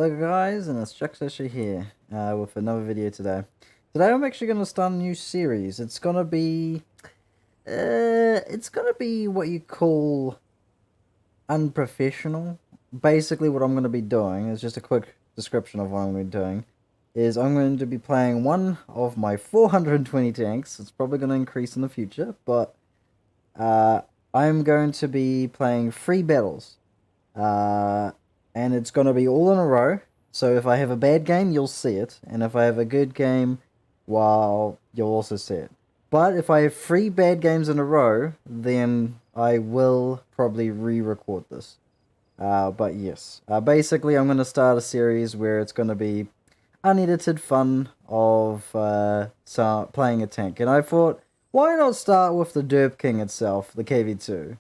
Hello guys, and it's Jacksasha here with another video today. Today I'm actually going to start a new series. It's gonna be what you call unprofessional. Basically what I'm going to be doing is just a quick description of what I'm going to be doing. I'm going to be playing one of my 420 tanks. It's probably going to increase in the future, but I'm going to be playing 3 battles. And it's going to be all in a row. So if I have a bad game, you'll see it. And if I have a good game, well, you'll also see it. But if I have 3 bad games in a row, then I will probably re-record this. But yes. Basically, I'm going to start a series where it's going to be unedited fun of playing a tank. And I thought, why not start with the Derp King itself, the KV2?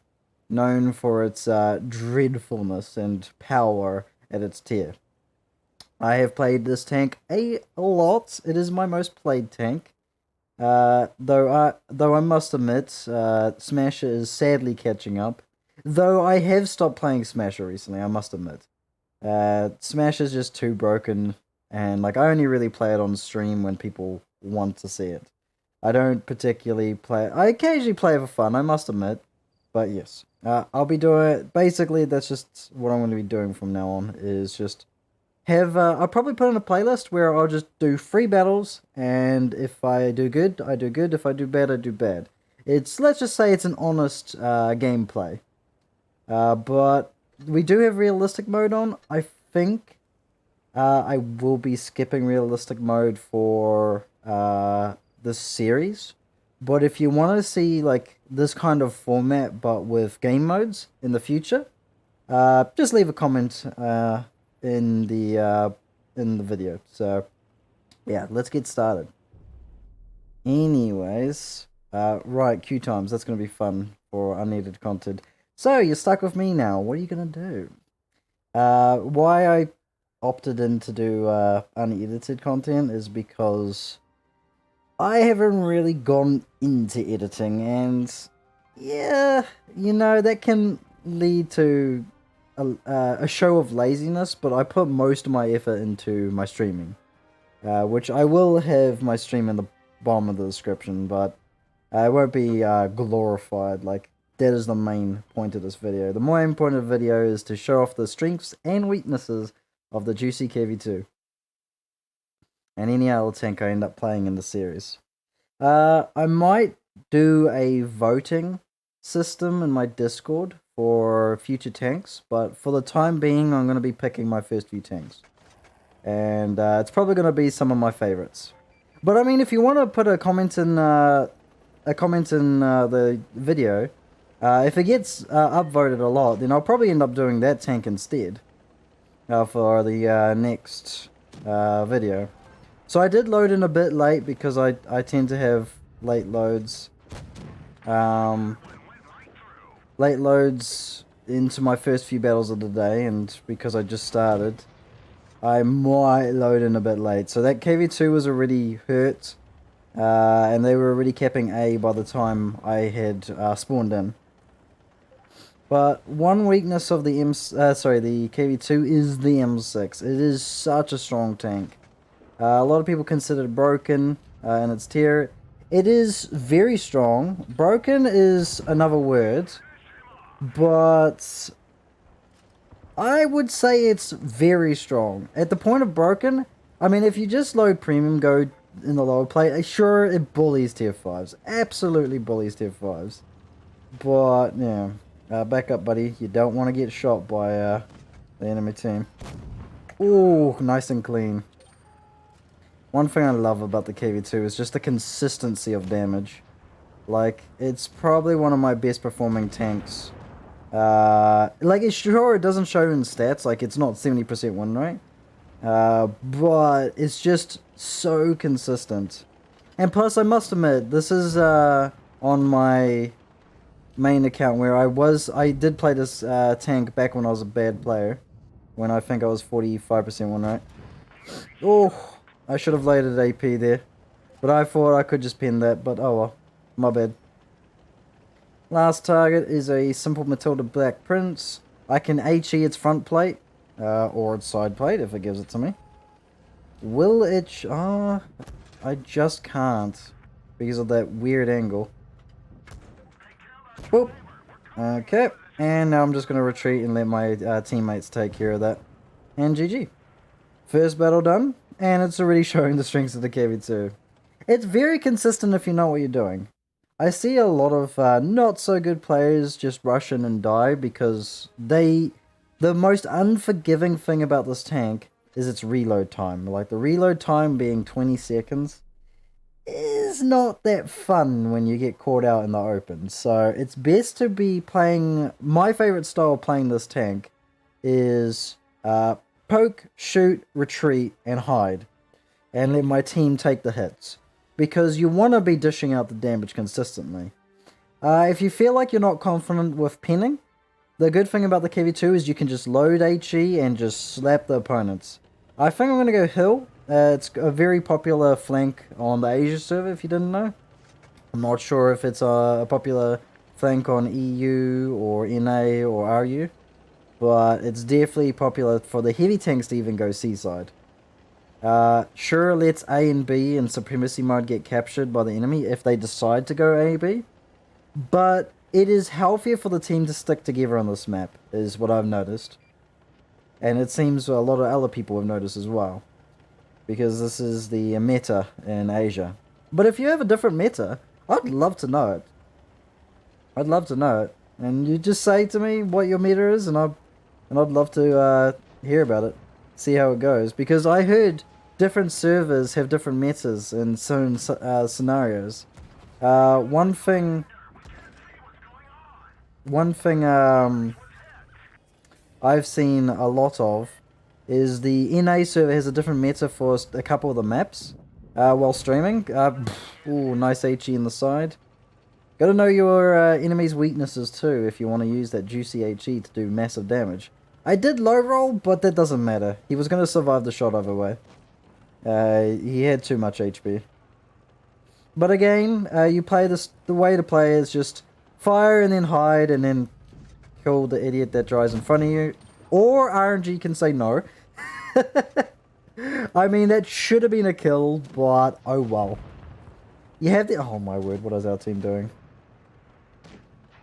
Known for its dreadfulness and power at its tier. I have played this tank a lot. It is my most played tank. Though I must admit, Smasher is sadly catching up. Though I have stopped playing Smasher recently, I must admit. Smash is just too broken, and like I only really play it on stream when people want to see it. I don't particularly play it. I occasionally play it for fun, I must admit. But yes, I'll be doing, basically that's just what I'm going to be doing from now on, is just have, I'll probably put in a playlist where I'll just do 3 battles, and if I do good, I do good, if I do bad, I do bad. Let's just say it's an honest gameplay. But we do have realistic mode on. I think I will be skipping realistic mode for this series. But if you want to see like this kind of format but with game modes in the future, just leave a comment in the video. So yeah, let's get started. Anyways, right, queue times. That's gonna be fun for unneeded content. So you're stuck with me now. What are you gonna do? Why I opted in to do unedited content is because I haven't really gone into editing, and yeah, you know, that can lead to a show of laziness, but I put most of my effort into my streaming, which I will have my stream in the bottom of the description, but it won't be glorified. Like, that is the main point of this video. The main point of the video is to show off the strengths and weaknesses of the juicy KV2. And any other tank I end up playing in the series. I might do a voting system in my Discord for future tanks, but for the time being, I'm going to be picking my first few tanks. And it's probably going to be some of my favorites. But I mean, if you want to put a comment in the video, if it gets upvoted a lot, then I'll probably end up doing that tank instead for the next video. So I did load in a bit late because I tend to have late loads. Late loads into my first few battles of the day, and because I just started, I might load in a bit late. So that KV2 was already hurt, and they were already capping A by the time I had spawned in. But one weakness of the the KV2 is the M6. It is such a strong tank. A lot of people consider it broken in its tier. It is very strong. Broken is another word, but I would say it's very strong. At the point of broken, I mean, if you just load premium, go in the lower plate, sure, it bullies tier 5s. Absolutely bullies tier 5s. But, yeah. Back up, buddy. You don't want to get shot by the enemy team. Ooh, nice and clean. One thing I love about the KV2 is just the consistency of damage. Like, it's probably one of my best performing tanks. Like, it's sure it doesn't show in stats, like, it's not 70% win rate. But it's just so consistent. And plus, I must admit, this is on my main account where I did play this tank back when I was a bad player. When I think I was 45% win rate. Oh! I should have laid it AP there. But I thought I could just pin that, but oh well. My bad. Last target is a simple Matilda Black Prince. I can HE its front plate. or its side plate if it gives it to me. Will it... I just can't because of that weird angle. Boop. Okay, and now I'm just going to retreat and let my teammates take care of that. And GG. First battle done, and it's already showing the strengths of the KV2. It's very consistent if you know what you're doing. I see a lot of not so good players just rush in and die because the most unforgiving thing about this tank is its reload time. Like the reload time being 20 seconds is not that fun when you get caught out in the open. So it's best to be playing... My favorite style of playing this tank is poke, shoot, retreat, and hide. And let my team take the hits. Because you want to be dishing out the damage consistently. If you feel like you're not confident with pinning, the good thing about the KV2 is you can just load HE and just slap the opponents. I think I'm going to go Hill. It's a very popular flank on the Asia server, if you didn't know. I'm not sure if it's a popular flank on EU or NA or RU. But it's definitely popular for the heavy tanks to even go seaside. Sure, lets A and B in Supremacy mode get captured by the enemy if they decide to go A, B. But it is healthier for the team to stick together on this map, is what I've noticed. And it seems a lot of other people have noticed as well. Because this is the meta in Asia. But if you have a different meta, I'd love to know it. I'd love to know it. And you just say to me what your meta is, and I'd love to hear about it. See how it goes. Because I heard different servers have different metas in certain scenarios. One thing I've seen a lot of is the NA server has a different meta for a couple of the maps while streaming. Ooh, nice HE in the side. Gotta know your enemy's weaknesses too if you want to use that juicy HE to do massive damage. I did low roll, but that doesn't matter. He was going to survive the shot either way. He had too much HP. But again, you play this. The way to play is just fire and then hide and then kill the idiot that drives in front of you. Or RNG can say no. I mean, that should have been a kill, but oh well. You have the... Oh my word, what is our team doing?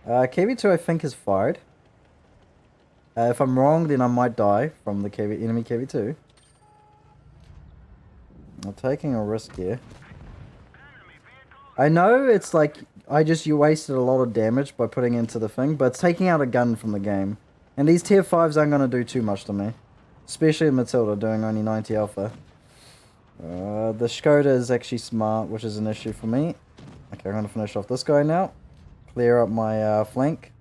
KV2 I think is fired. If I'm wrong, then I might die from the enemy KV2. I'm taking a risk here. I know it's like you wasted a lot of damage by putting into the thing, but it's taking out a gun from the game. And these tier 5s aren't going to do too much to me. Especially Matilda doing only 90 alpha. The Skoda is actually smart, which is an issue for me. Okay, I'm going to finish off this guy now. Clear up my flank.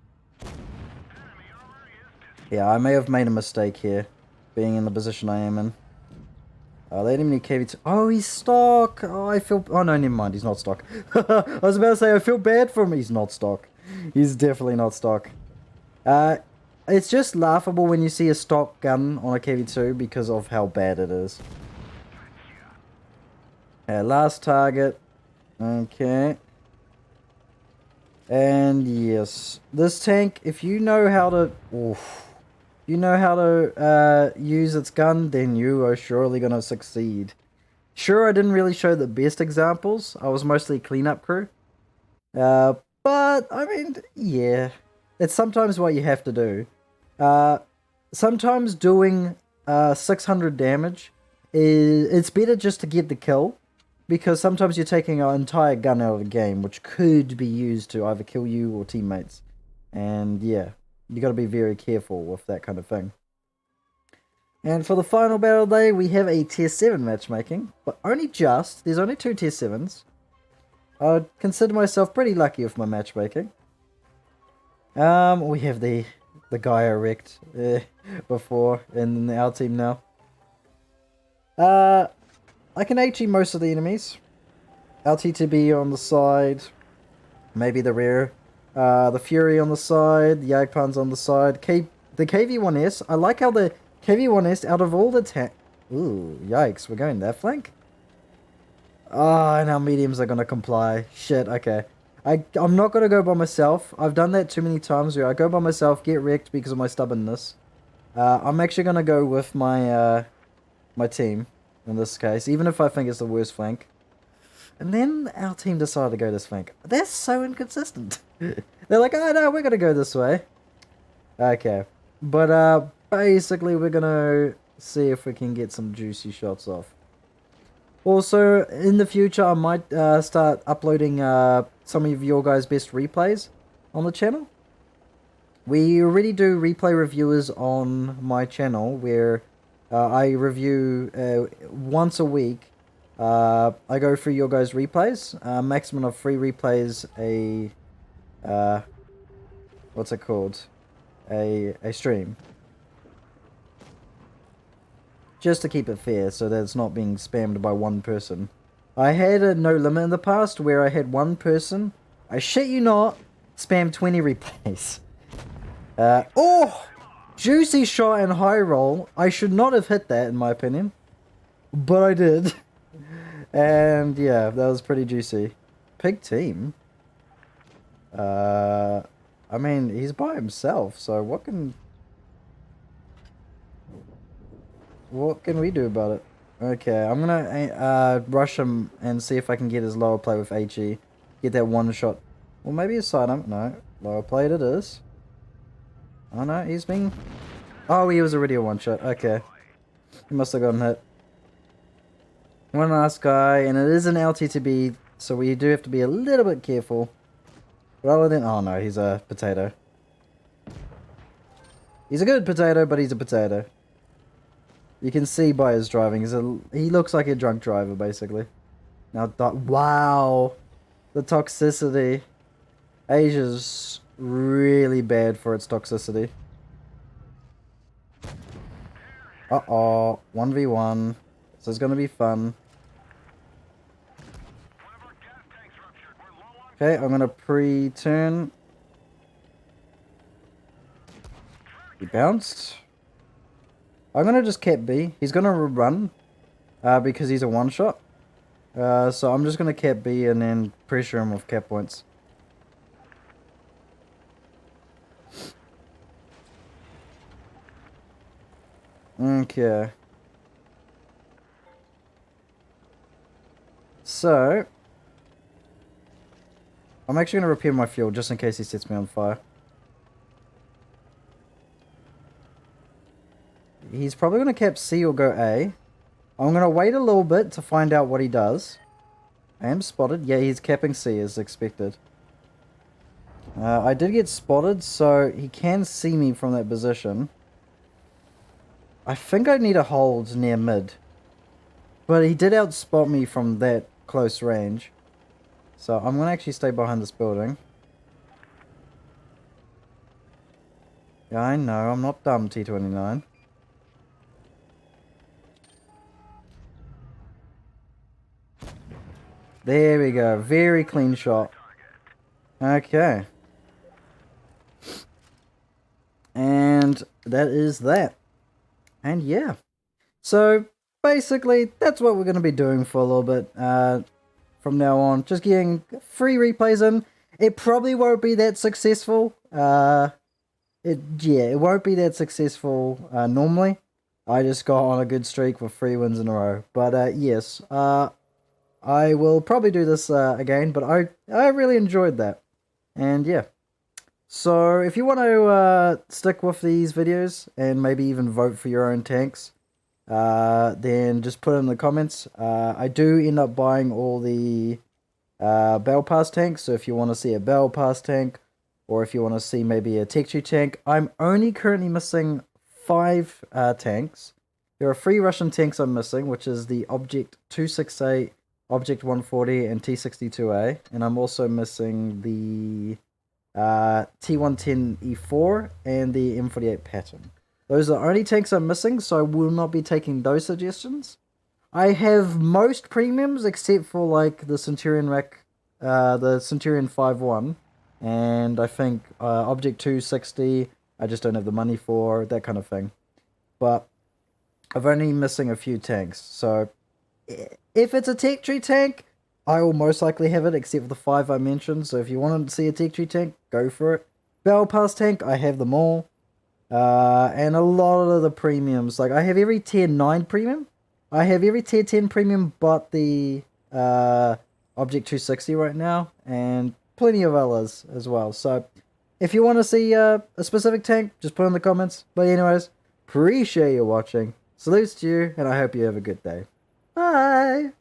Yeah, I may have made a mistake here, being in the position I am in. Let him need KV2. Oh, he's stock! Oh, I feel... Oh, no, never mind, he's not stock. I was about to say, I feel bad for him. He's not stock. He's definitely not stock. It's just laughable when you see a stock gun on a KV2 because of how bad it is. Last target. Okay. And yes, this tank, if you know how to... Oof. You know how to use its gun, then you are surely going to succeed. Sure, I didn't really show the best examples. I was mostly cleanup crew. But, I mean, yeah. It's sometimes what you have to do. Sometimes doing 600 damage, it's better just to get the kill. Because sometimes you're taking an entire gun out of the game, which could be used to either kill you or teammates. And yeah. You got to be very careful with that kind of thing. And for the final battle day, we have a tier 7 matchmaking, but only just. There's only 2 tier 7s. I'd consider myself pretty lucky with my matchmaking. We have the guy I wrecked before in our team now. I can HE most of the enemies. LTTB on the side, maybe the rear. The Fury on the side, the Jagdpanzer on the side, the KV1S. I like how the KV1S, out of all the ooh, yikes, we're going that flank? Oh, and our mediums are going to comply. Shit, okay. I'm not going to go by myself. I've done that too many times where I go by myself, get wrecked because of my stubbornness. I'm actually going to go with my my team in this case, even if I think it's the worst flank. And then our team decided to go this flank. They're so inconsistent. They're like, oh no, we're going to go this way. Okay. But basically we're going to see if we can get some juicy shots off. Also, in the future, I might start uploading some of your guys' best replays on the channel. We already do replay reviewers on my channel where I review once a week. I go through your guys' replays. Maximum of 3 replays what's it called? A stream. Just to keep it fair, so that it's not being spammed by one person. I had a no limit in the past where I had one person, I shit you not, spam 20 replays. Oh! Juicy shot and high roll. I should not have hit that in my opinion. But I did. And yeah, that was pretty juicy. Pig team. I mean, he's by himself, so what can we do about it? Okay, I'm gonna rush him and see if I can get his lower play with HE. Get that one shot. Well, maybe a sidearm. No, lower plate it is. Oh no, he's being... Oh, he was already a one shot. Okay. He must have gotten hit. One last guy, and it is an LTTB, so we do have to be a little bit careful. Rather than... Oh no, he's a potato. He's a good potato, but he's a potato. You can see by his driving, he looks like a drunk driver, basically. Now, wow! The toxicity. Asia's really bad for its toxicity. Uh-oh, 1v1. This is gonna be fun. Okay, I'm gonna pre-turn. He bounced. I'm gonna just cap B. He's gonna run, because he's a one-shot. So I'm just gonna cap B and then pressure him with cap points. Okay. So, I'm actually gonna repair my fuel just in case he sets me on fire. He's probably going to cap C or go A. I'm going to wait a little bit to find out what he does. I am spotted. Yeah, he's capping C as expected. I did get spotted, so he can see me from that position. I think I need a hold near mid. But he did outspot me from that close range. So I'm going to actually stay behind this building. Yeah, I know. I'm not dumb, T29. There we go. Very clean shot. Okay. And that is that. And yeah. So, basically, that's what we're going to be doing for a little bit from now on. Just getting free replays in. It probably won't be that successful. It won't be that successful normally. I just got on a good streak with 3 wins in a row. But yes, I will probably do this again, but I really enjoyed that. And yeah. So if you want to stick with these videos and maybe even vote for your own tanks, then just put it in the comments. I do end up buying all the Battle Pass tanks, so if you want to see a Battle Pass tank, or if you want to see maybe a Tech Tree tank, I'm only currently missing 5 tanks. There are 3 Russian tanks I'm missing, which is the Object 268, Object 140, and T62A, and I'm also missing the T110E4 and the M48 Pattern. Those are the only tanks I'm missing, so I will not be taking those suggestions. I have most premiums except for like the Centurion Rack, the Centurion 5.1, and I think Object 260, I just don't have the money for, that kind of thing. But I'm only missing a few tanks, so if it's a Tech Tree tank, I will most likely have it, except for the 5 I mentioned. So if you want to see a Tech Tree tank, go for it. Battle Pass tank, I have them all. And a lot of the premiums. Like, I have every tier 9 premium. I have every tier 10 premium but the Object 260 right now. And plenty of others as well. So, if you want to see a specific tank, just put in the comments. But anyways, appreciate you watching. Salutes to you, and I hope you have a good day. Bye!